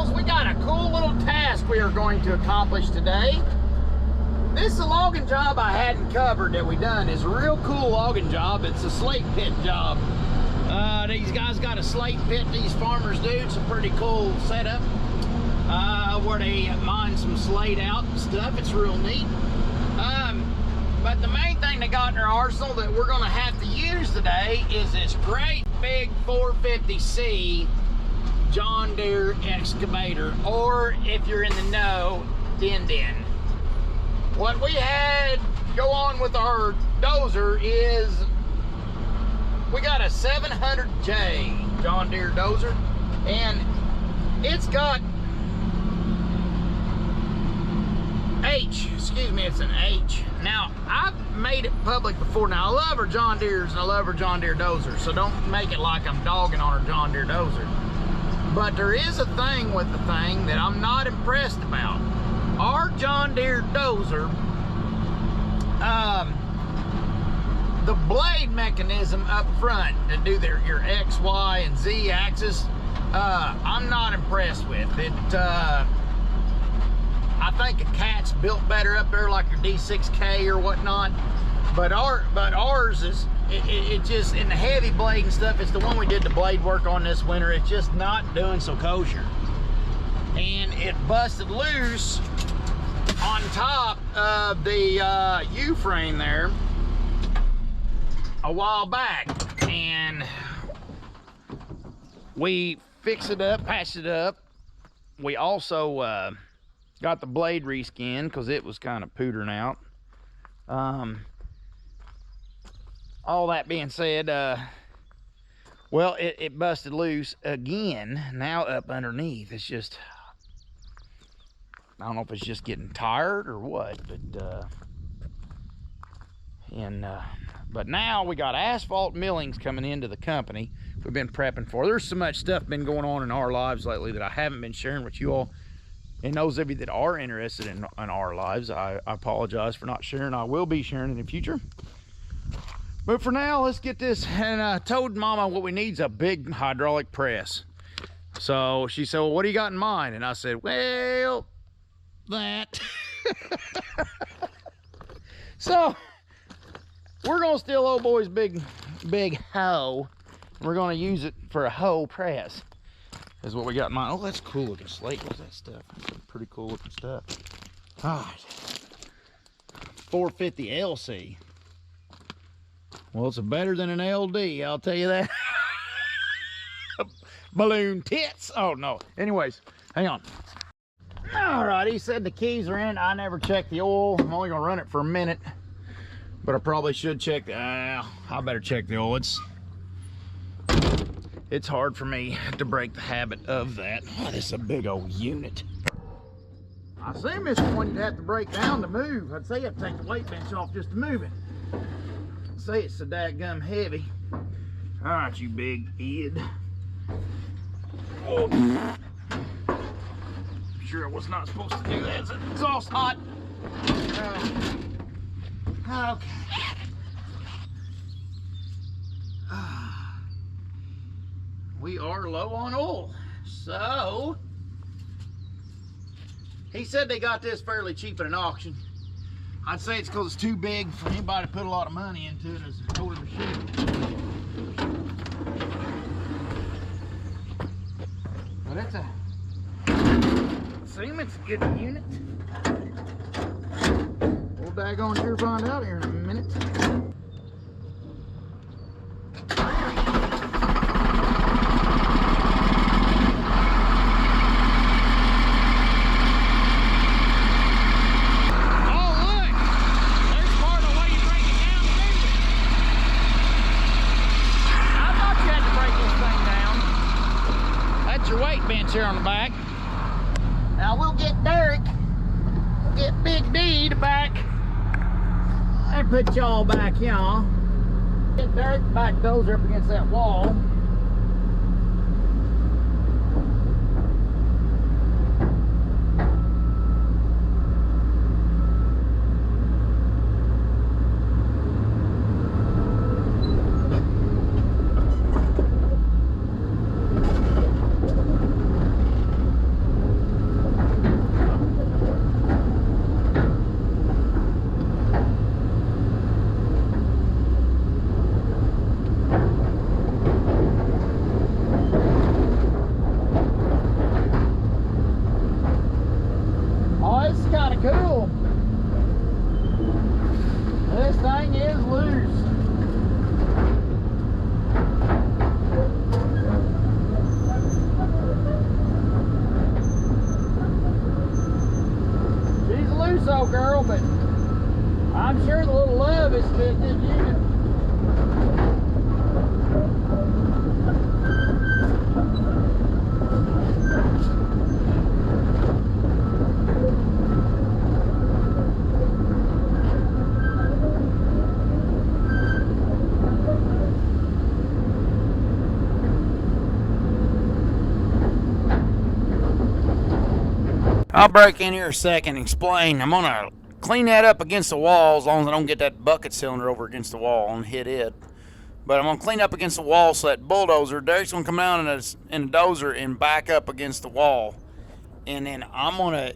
boys, we got a cool little task we are going to accomplish today. This is a logging job I hadn't covered that we done. It's a real cool logging job. It's a slate pit job. These guys got a slate pit, these farmers do. It's a pretty cool setup where they mine some slate out and stuff. It's real neat. But the main thing they got in their arsenal that we're gonna have to use today is this great big 450C John Deere excavator, or if you're in the know, Din. What we had go on with our dozer is we got a 700J John Deere dozer, and it's got it's an H. Now, I've made it public before. Now, I love our John Deeres and I love our John Deere dozer, so don't make it like I'm dogging on our John Deere dozer. But there is a thing with the thing that I'm not impressed about. Our John Deere dozer, the blade mechanism up front to do your X, Y, and Z axis, I'm not impressed with it. I think a Cat's built better up there, like your D6K or whatnot. But ours is, it just, in the heavy blade and stuff, it's the one we did the blade work on this winter. It's just not doing so kosher. And it busted loose on top of the U-frame there a while back. And we fixed it up, patched it up. We also got the blade reskinned because it was kind of pootering out. All that being said, well, it busted loose again. Now up underneath, it's just, I don't know if it's just getting tired or what, but now we got asphalt millings coming into the company we've been prepping for. There's so much stuff been going on in our lives lately that I haven't been sharing with you all. And those of you that are interested in our lives, I apologize for not sharing. I will be sharing in the future. But for now, let's get this. And I told Mama what we need is a big hydraulic press. So she said, well, what do you got in mind? And I said, well, that. So we're going to steal old boy's big hoe. We're going to use it for a hoe press. Is what we got in mind. Oh, that's cool looking slate. What's that stuff? That's some pretty cool looking stuff. All right. 450 LC. Well, it's better than an LD, I'll tell you that. Balloon tits. Oh, no. Anyways, hang on. All right, he said the keys are in. I never checked the oil. I'm only going to run it for a minute. But I probably should check the... I better check the oil. It's hard for me to break the habit of that. Oh, this is a big old unit. I assume this is one you'd have to break down to move. I'd say you have to take the weight bench off just to move it. I'd say it's so dadgum heavy. All right, you big head. Oh. I'm sure I was not supposed to do that. It's exhaust hot. Okay. We are low on oil, so he said they got this fairly cheap at an auction. I'd say it's because it's too big for anybody to put a lot of money into it as a total machine. But it's a, seem it's a good unit. We'll daggone sure find out here in a minute. Here on the back. Now we'll get Derek, we'll get Big D to back, and put y'all back, y'all. Get Derek back Dozer up against that wall. girl, but I'm sure the little love is still a good unit. I'll break in here a second and explain. I'm gonna clean that up against the wall as long as I don't get that bucket cylinder over against the wall and hit it. But I'm gonna clean up against the wall so that bulldozer, Derek's gonna come down in a dozer and back up against the wall. And then I'm gonna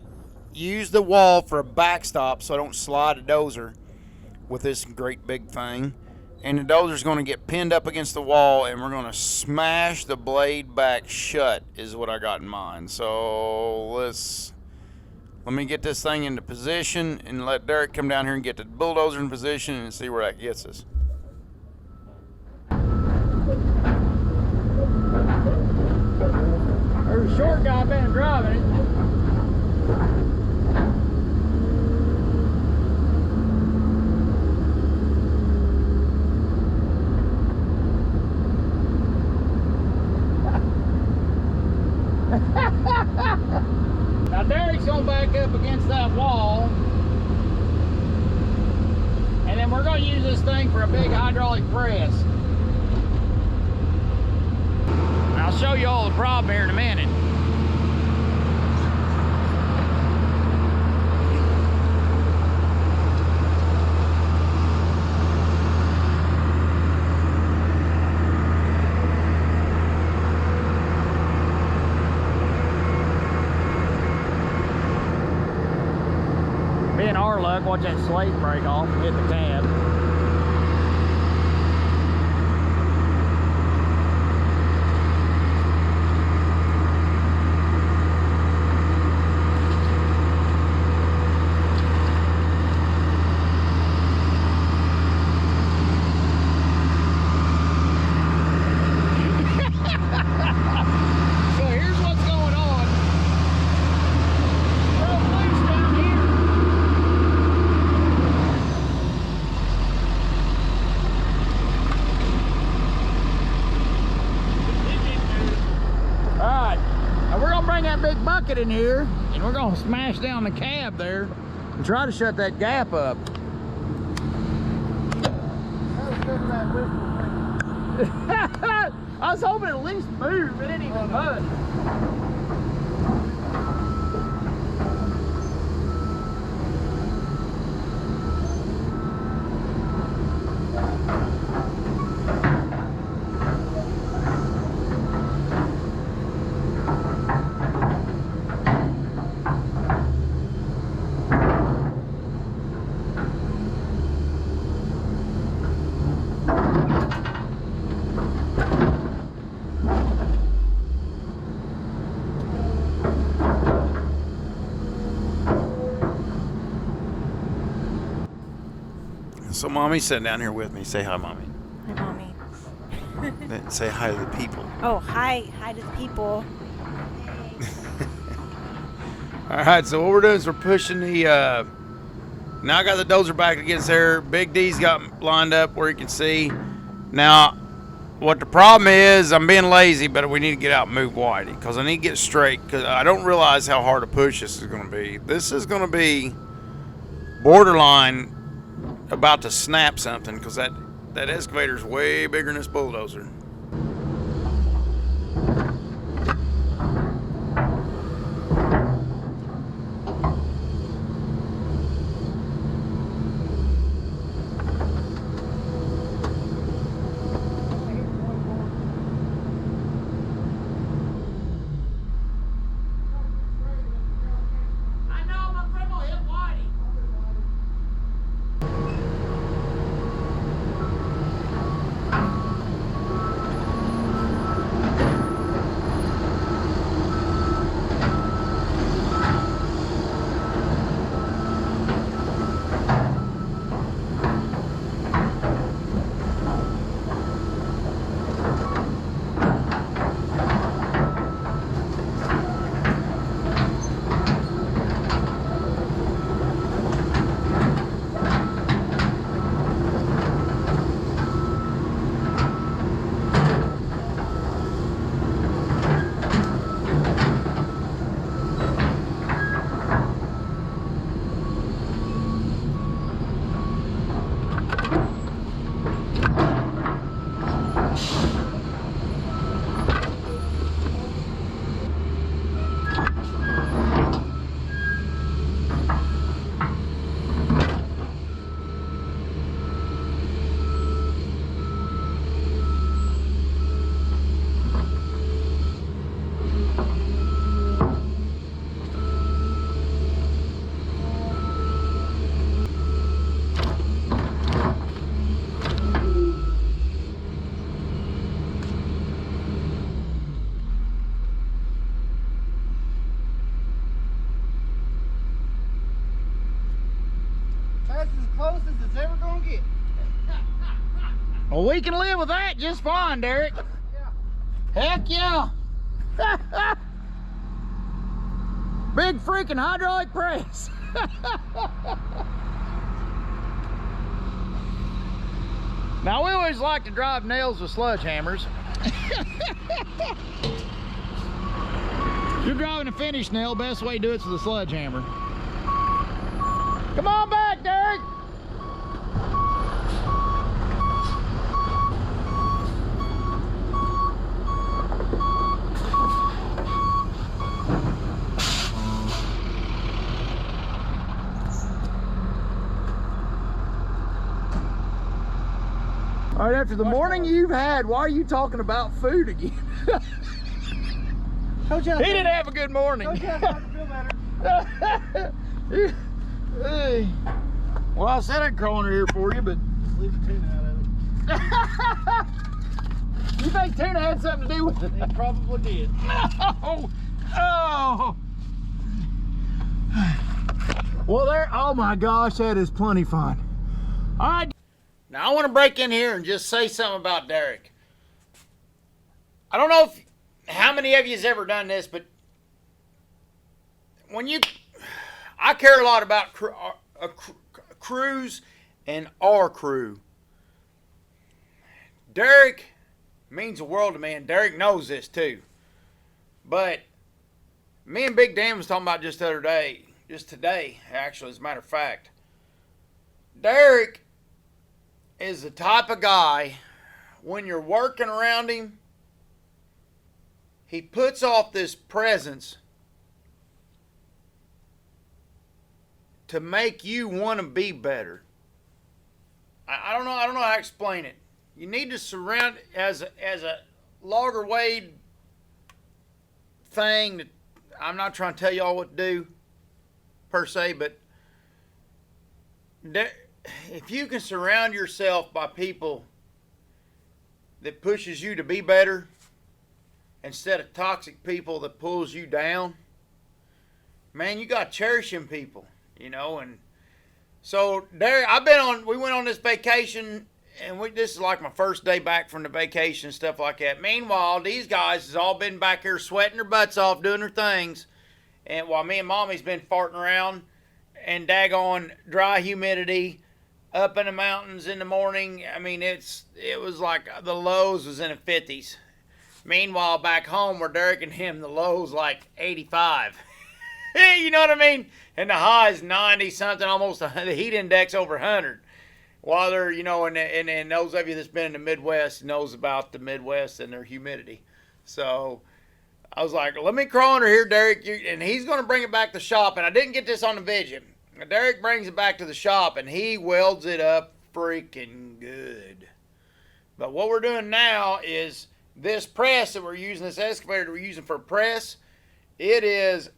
use the wall for a backstop so I don't slide the dozer with this great big thing. And the dozer's gonna get pinned up against the wall and we're gonna smash the blade back shut is what I got in mind. So let me get this thing into position and let Derek come down here and get the bulldozer in position and see where that gets us. There's a short guy been driving it. Now Derek's gonna back up against that wall, and then we're gonna use this thing for a big hydraulic press. I'll show you all the problem here in a minute. Being our luck, watch that slate break off and hit the cab. Big bucket in here and we're gonna smash down the cab there and try to shut that gap up. I was hoping at least move, it didn't even budge. So Mommy's sitting down here with me. Say hi, Mommy. Hi, Mommy. Say hi to the people. Oh, hi to the people. All right, so what we're doing is we're pushing the, now I got the dozer back against there. Big D's got lined up where you can see. Now, what the problem is, I'm being lazy, but we need to get out and move Whitey because I need to get straight because I don't realize how hard a push this is going to be. This is going to be borderline about to snap something because that excavator is way bigger than this bulldozer. as close as it's ever gonna get. Well, we can live with that just fine, Derek. Yeah. Heck yeah. Big freaking hydraulic press. Now, we always like to drive nails with sledgehammers. If you're driving a finish nail, best way to do it's with a sledgehammer. Come on back, Derek. All right, after the morning you've had, why are you talking about food again? Coach, He didn't have a good morning. Coach, I feel better. Hey. Well, I said I'd crawl under here for you, but Leave the tuna out of it. you think tuna had something to do with it? It probably did. No! Oh! Well, there, oh my gosh, that is plenty fun. All right. Now, I want to break in here and just say something about Derek. I don't know how many of you has ever done this, but when I care a lot about crews and our crew. Derek means the world to me, and Derek knows this too. But me and Big Dan was talking about just the other day, just today, actually, as a matter of fact. Derek is the type of guy, when you're working around him, he puts off this presence to make you want to be better. I don't know how to explain it. You need to surround as a logger wade thing that I'm not trying to tell y'all what to do per se, but if you can surround yourself by people that pushes you to be better instead of toxic people that pulls you down, man, you got to cherish them people, you know. And so there, we went on this vacation, and this is like my first day back from the vacation and stuff like that. Meanwhile, these guys has all been back here sweating their butts off, doing their things, and while me and Mommy's been farting around and daggone dry humidity up in the mountains in the morning. I mean, it was like the lows was in the 50s. Meanwhile, back home where Derek and him, the lows like 85. You know what I mean? And the high is 90 something, almost the heat index over 100. While they're, you know, and those of you that's been in the Midwest knows about the Midwest and their humidity. So I was like, let me crawl under here, Derek, and he's going to bring it back to the shop. And I didn't get this on the video. Derek brings it back to the shop, and he welds it up freaking good. But what we're doing now is this press that we're using, this excavator that we're using for press, it is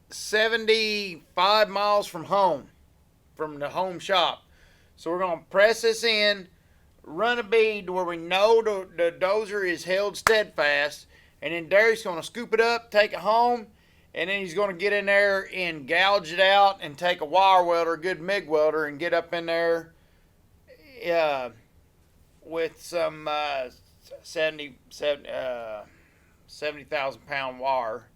75 miles from home, from the home shop. So we're going to press this in, run a bead to where we know the dozer is held steadfast, and then Derek's going to scoop it up, take it home, and then he's going to get in there and gouge it out and take a wire welder, a good MIG welder, and get up in there with some 70,000 pound wire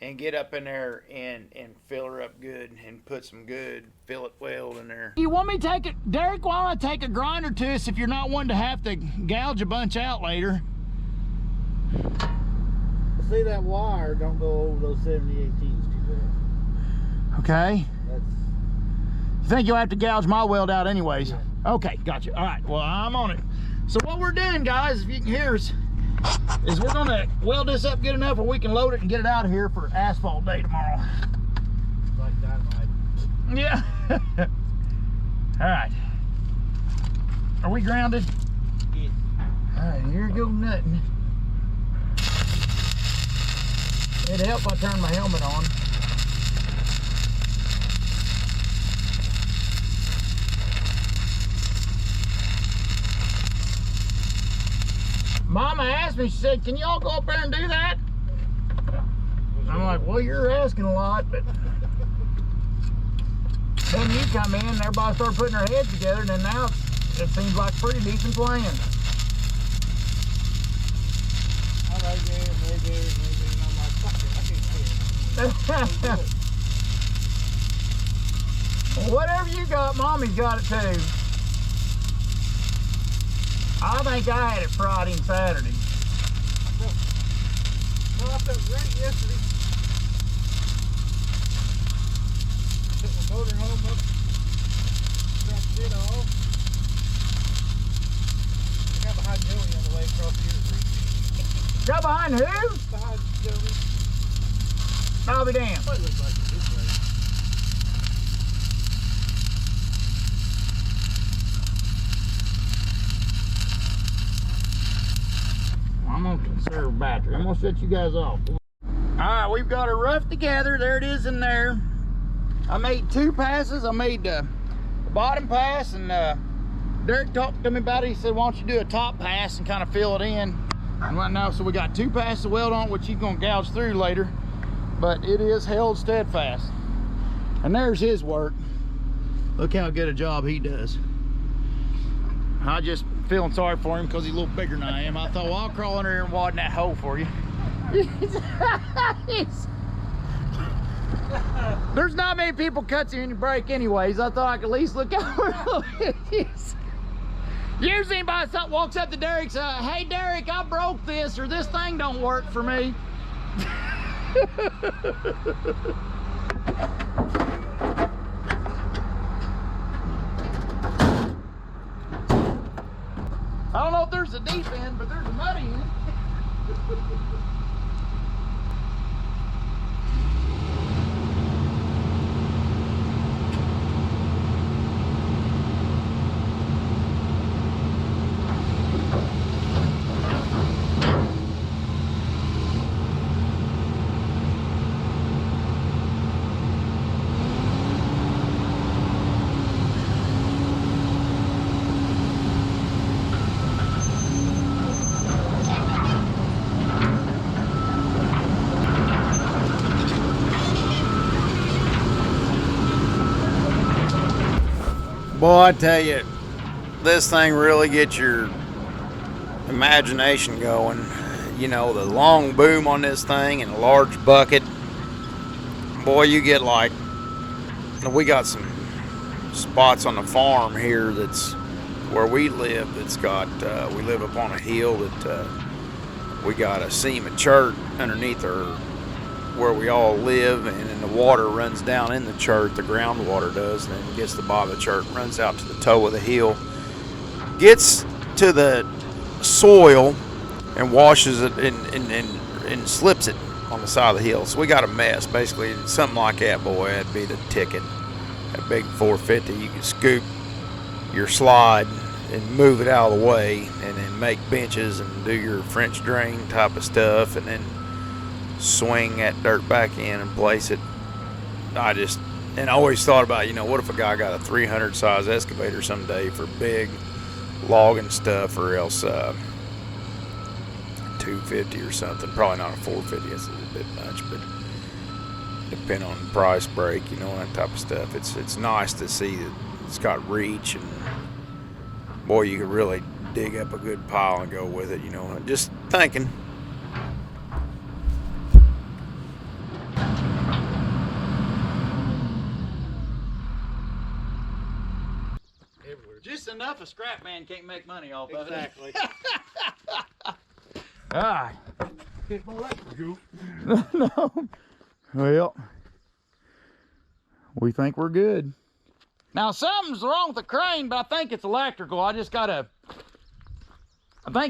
and get up in there and fill her up good and put some good fillet weld in there. You want me to take it, Derek, why don't I take a grinder to us if you're not wanting to have to gouge a bunch out later? See, that wire don't go over those 70/18s too bad. Okay. That's... You think you'll have to gouge my weld out anyways? Yeah. Okay, gotcha. All right, well, I'm on it. So what we're doing, guys, if you can hear us, is we're gonna weld this up good enough where we can load it and get it out of here for asphalt day tomorrow. like dynamite. Yeah. All right. Are we grounded? Yeah. All right, here goes nothing. It'd help if I turn my helmet on. Mama asked me, she said, can y'all go up there and do that? I'm like, well, you're asking a lot, but... Then you come in and everybody started putting their heads together, and then now it seems like pretty decent plan. I'm right there, and I'm like, fuck it, I can't do it. Whatever you got, Mommy's got it too. I think I had it Friday and Saturday. Well, I felt great yesterday. Took my motor home up, dropped it off. I got behind Joey on the way across here. Got behind who? Behind Joey. I'll be damned. What it looks like it this way. I'm gonna conserve battery. I'm gonna set you guys off. Alright, we've got it rough together. There it is in there. I made 2 passes. I made the bottom pass, and Derek talked to me about it. He said, why don't you do a top pass and kind of fill it in. And right now, so we got 2 passes to weld on, which he's gonna gouge through later. But it is held steadfast. And there's his work. Look how good a job he does. I just feeling sorry for him because he's a little bigger than I am. I thought, well, I'll crawl under here and widen that hole for you. There's not many people cuts you in your brake anyways. I thought I could at least look out. Usually anybody walks up to Derek, says, hey Derek, I broke this, or this thing don't work for me. I don't know if there's a deep end, but there's a muddy end. Boy, I tell you, this thing really gets your imagination going. You know, the long boom on this thing and a large bucket. Boy, you get like, we got some spots on the farm here that's where we live. That's got, we live up on a hill that we got a seam of chert underneath where we all live, and then the water runs down in the chert, the groundwater does, and then gets to the bottom of the chert, runs out to the toe of the hill, gets to the soil and washes it and slips it on the side of the hill. So we got a mess. Basically, something like that, boy, that'd be the ticket. A big 450, you can scoop your slide and move it out of the way, and then make benches and do your French drain type of stuff, and then swing that dirt back in and place it. I always thought about, you know, what if a guy got a 300 size excavator someday for big logging stuff, or else 250 or something. Probably not a 450, that's a bit much, but depending on the price break, you know, that type of stuff. It's nice to see that it's got reach, and boy, you could really dig up a good pile and go with it, you know. Just thinking. Just enough a scrap man can't make money off of it. Exactly. Ah. Hit my electrical. No. Well, we think we're good. Now, something's wrong with the crane, but I think it's electrical. I think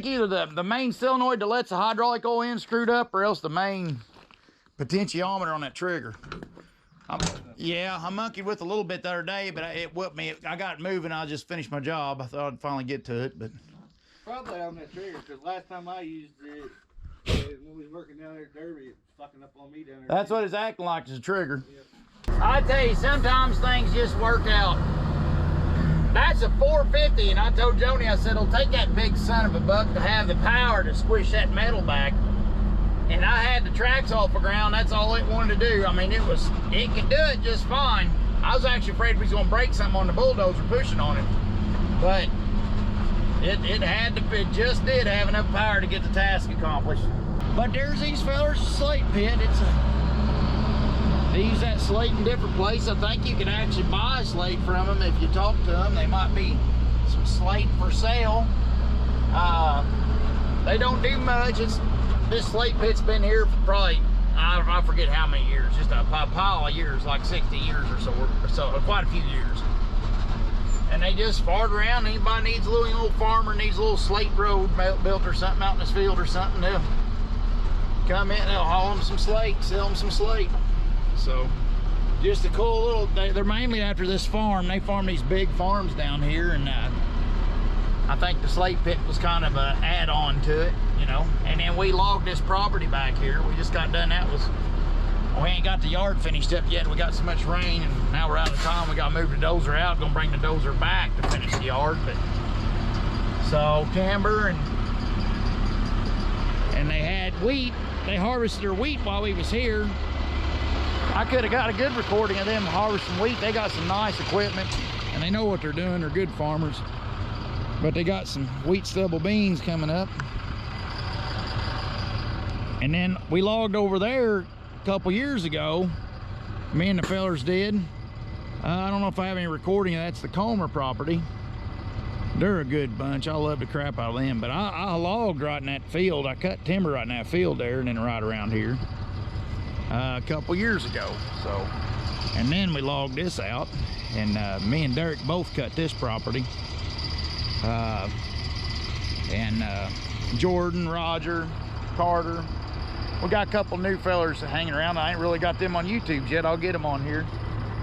either the main solenoid that lets the hydraulic oil in screwed up, or else the main potentiometer on that trigger. I monkeyed with a little bit the other day, but it whooped me. I got it moving. I just finished my job. I thought I'd finally get to it, but Probably on that trigger, because last time I used it, when we was working down there at Derby, it was fucking up on me down there. that's what it's acting like, is a trigger. Yep. I tell you, sometimes things just work out. That's a 450, and I told Joni, I said, it'll take that big son of a buck to have the power to squish that metal back. And I had the tracks off the ground. That's all it wanted to do. I mean, it could do it just fine. I was actually afraid we was gonna break something on the bulldozer pushing on it, but it just did have enough power to get the task accomplished. But there's these fellers' slate pit. They use that slate in different places. I think you can actually buy slate from them if you talk to them. They might be some slate for sale. They don't do much. This slate pit's been here for probably, I forget how many years, just a pile of years, like 60 years or so, quite a few years. And they just fart around. Anybody needs a little farmer needs a little slate road built or something out in this field or something, they'll come in, they'll haul them some slate, sell them some slate. So just a cool little, they're mainly after this farm. They farm these big farms down here, and I think the slate pit was kind of an add-on to it, you know. And then we logged this property back here. We just got done. We ain't got the yard finished up yet. We got so much rain, and now we're out of time. We got to move the dozer out. Gonna bring the dozer back to finish the yard. But so timber, and they had wheat. They harvested their wheat while we was here. I could have got a good recording of them harvesting wheat. They got some nice equipment, and they know what they're doing. They're good farmers. But they got some wheat stubble beans coming up. And then we logged over there a couple years ago. Me and the fellers did. I don't know if I have any recording of that's the Comer property. They're a good bunch. I love the crap out of them. But I logged right in that field. I cut timber right in that field there, and then right around here a couple years ago. So, and then we logged this out, and me and Derek both cut this property. Jordan, Roger, Carter. We got a couple new fellers hanging around. I ain't really got them on YouTube yet. I'll get them on here.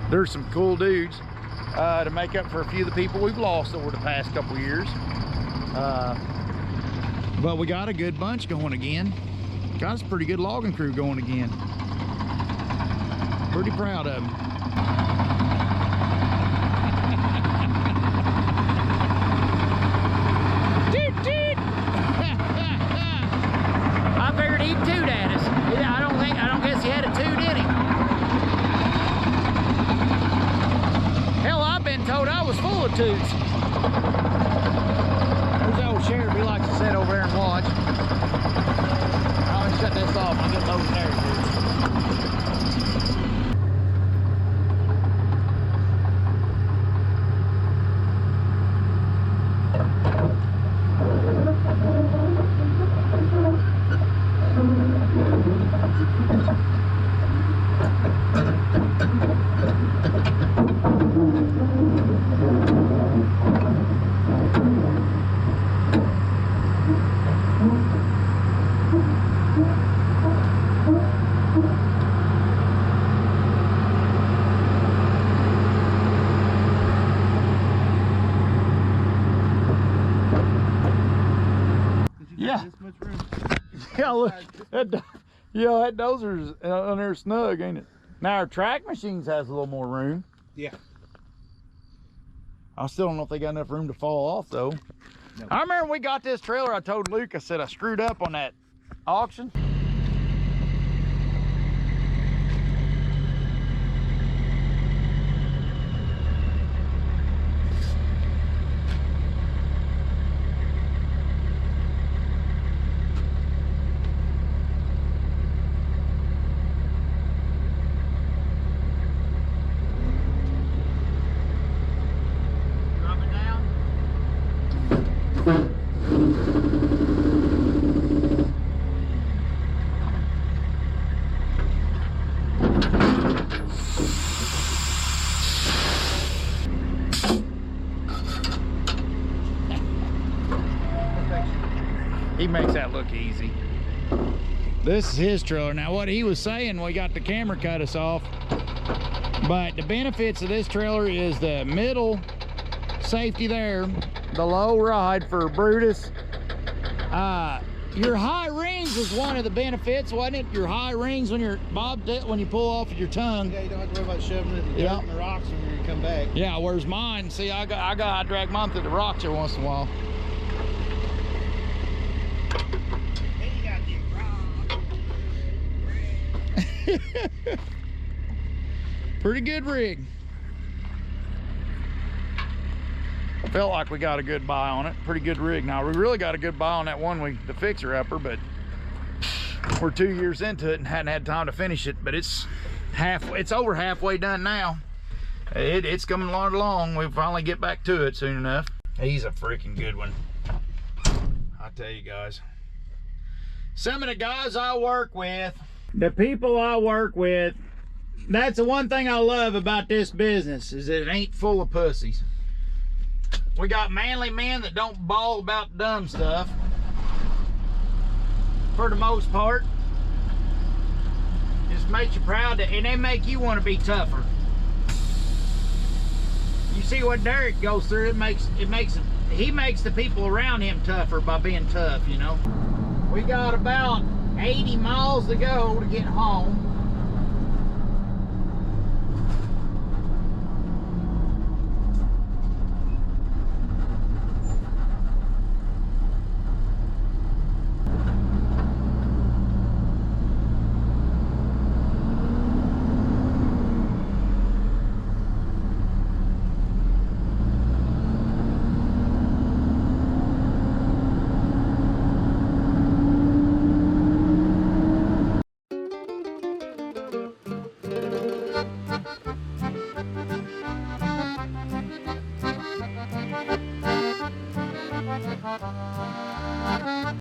There's some cool dudes to make up for a few of the people we've lost over the past couple years. But we got a good bunch going again. Got us a pretty good logging crew going again. Pretty proud of them. I figured he'd toot at us. I don't guess he had a toot in him. Hell, I've been told I was full of toots. There's the old sheriff. He likes to sit over there and watch. I'll shut this off and get over there. Yeah, look, that dozer's on there snug, ain't it? Now our track machines has a little more room. Yeah. I still don't know if they got enough room to fall off though. No. I remember when we got this trailer, I told Luke, I said I screwed up on that auction. He makes that look easy. This is his trailer. Now what he was saying, we got the camera cut us off, but the benefits of this trailer is the middle safety there, the low ride for Brutus. Your high rings was one of the benefits, wasn't it? Your high rings when you're when you pull off with your tongue. Yeah, you don't have to worry about shoving it in the dirt and the rocks when you come back. Yeah, whereas mine, see, I drag mine through the rocks every once in a while. Then you got the Pretty good rig. Felt like we got a good buy on it. Pretty good rig. Now, we really got a good buy on that one, the fixer-upper, but we're 2 years into it and hadn't had time to finish it, but it's over halfway done now. It's coming along. We'll finally get back to it soon enough. He's a freaking good one. I tell you guys. Some of the guys I work with, the people I work with, that's the one thing I love about this business, is that it ain't full of pussies. We got manly men that don't bawl about dumb stuff, for the most part. Just makes you proud, and they make you want to be tougher. You see what Derek goes through, he makes the people around him tougher by being tough, you know. We got about 80 miles to go to get home.